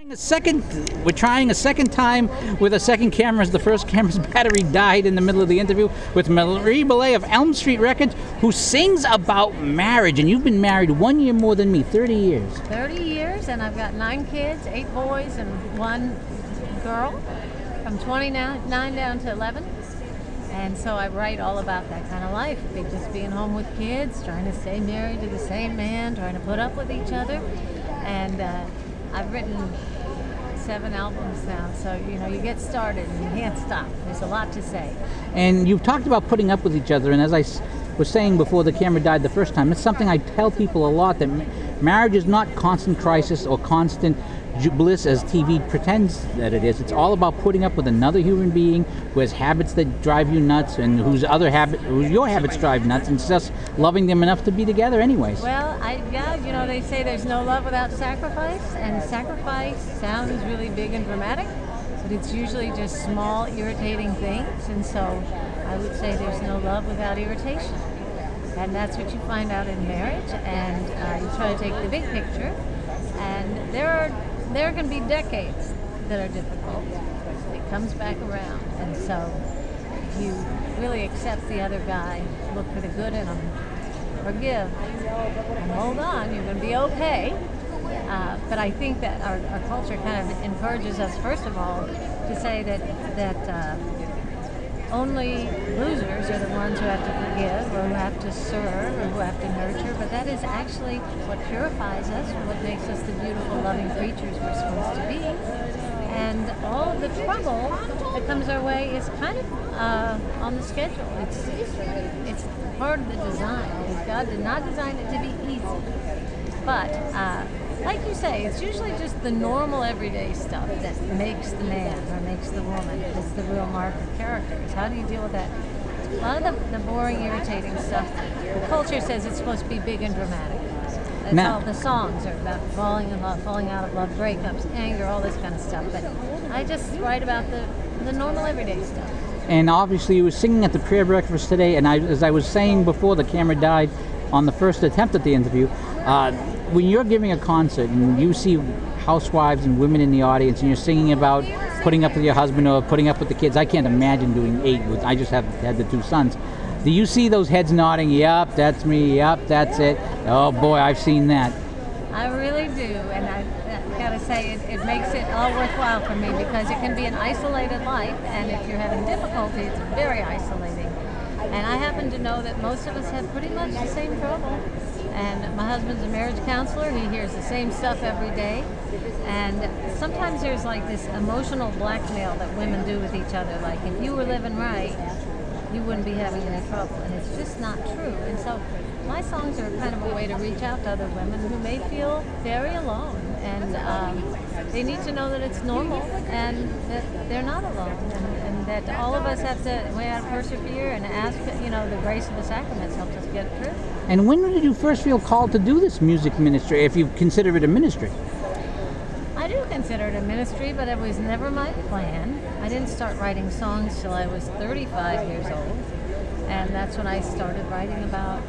We're trying a second time with a second camera. The first camera's battery died in the middle of the interview with Marie Bellet of Elm Street Records, who sings about marriage. And you've been married 1 year more than me, 30 years. 30 years, and I've got 9 kids, 8 boys and 1 girl, from 29 down to 11. And so I write all about that kind of life, just being home with kids, trying to stay married to the same man, trying to put up with each other. And I've written 7 albums now, so you get started and you can't stop. There's a lot to say. And you've talked about putting up with each other, and as I was saying before the camera died the first time, it's something I tell people a lot, that marriage is not constant crisis or constant bliss as TV pretends that it is. It's all about putting up with another human being who has habits that drive you nuts, and whose your habits drive nuts, and just loving them enough to be together anyways. Well, they say there's no love without sacrifice, and sacrifice sounds really big and dramatic, but it's usually just small, irritating things, and so I would say there's no love without irritation. And that's what you find out in marriage, and you try to take the big picture, and there can be decades that are difficult. It comes back around, and so you really accept the other guy, look for the good in him, forgive, and hold on, you're going to be okay. But I think that our culture kind of encourages us, first of all, to say that only losers are the ones who have to forgive, or who have to serve, or who have to nurture, but that is actually what purifies us, what makes us the beautiful, loving creatures we're supposed to be. And all of the trouble that comes our way is kind of on the schedule. It's part of the design, because God did not design it to be easy. But like you say, it's usually just the normal everyday stuff that makes the man or makes the woman. It's the real mark of character. It's how do you deal with that? A lot of the boring, irritating stuff, the culture says it's supposed to be big and dramatic. That's all the songs are about: falling in love, falling out of love, breakups, anger, all this kind of stuff. But I just write about the normal everyday stuff. And obviously you were singing at the prayer breakfast today, and as I was saying before the camera died on the first attempt at the interview, when you're giving a concert and you see housewives and women in the audience, and you're singing about putting up with your husband or putting up with the kids, I can't imagine doing 8 with, I just had the 2 sons. Do you see those heads nodding? Yep, that's me. Yep, that's it. Oh boy, I've seen that. I really do, and I gotta say it makes it all worthwhile for me, because it can be an isolated life, and if you're having difficulty, it's very isolating. And I happen to know that most of us have pretty much the same trouble. And my husband's a marriage counselor. He hears the same stuff every day. And sometimes there's like this emotional blackmail that women do with each other. Like, if you were living right, you wouldn't be having any trouble. And it's just not true. And so my songs are kind of a way to reach out to other women who may feel very alone. And they need to know that it's normal and that they're not alone. And that all of us have to persevere and ask, the grace of the sacraments helps us get through. And when did you first feel called to do this music ministry, if you consider it a ministry? I do consider it a ministry, but it was never my plan. I didn't start writing songs till I was 35 years old, and that's when I started writing about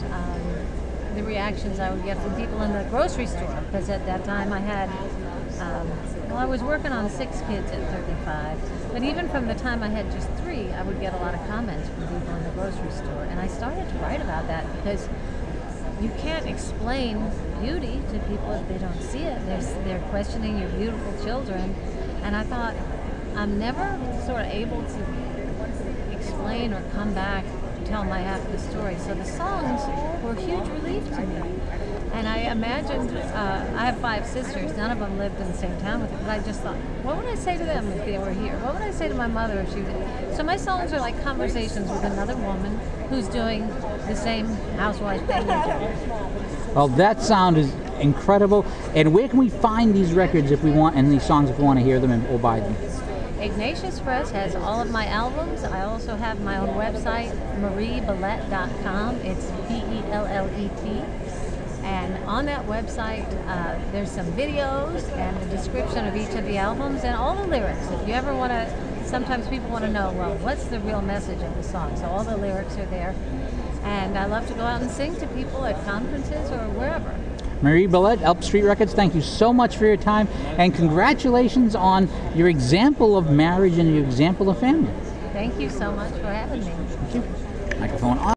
the reactions I would get from people in the grocery store, because at that time I had, I was working on 6 kids at 35, but even from the time I had just 3, I would get a lot of comments from people in the grocery store, and I started to write about that, because you can't explain beauty to people if they don't see it. They're questioning your beautiful children, and I thought, I'm never sort of able to explain or come back to tell my half of the story. So the songs were a huge relief to me. And I imagined, I have 5 sisters, none of them lived in the same town with me, but I just thought, what would I say to them if they were here? What would I say to my mother if she was here? So my songs are like conversations with another woman who's doing the same housewife thing we do. Well, that sound is incredible. And where can we find these records if we want, and these songs if we want to hear them or buy them? Ignatius Press has all of my albums. I also have my own website, mariebellet.com. It's Bellet. And on that website, there's some videos and a description of each of the albums and all the lyrics. If you ever want to, sometimes people want to know, well, what's the real message of the song? So all the lyrics are there. And I love to go out and sing to people at conferences or wherever. Marie Bellet, Elp Street Records, thank you so much for your time, and congratulations on your example of marriage and your example of family. Thank you so much for having me. Thank you. Microphone on.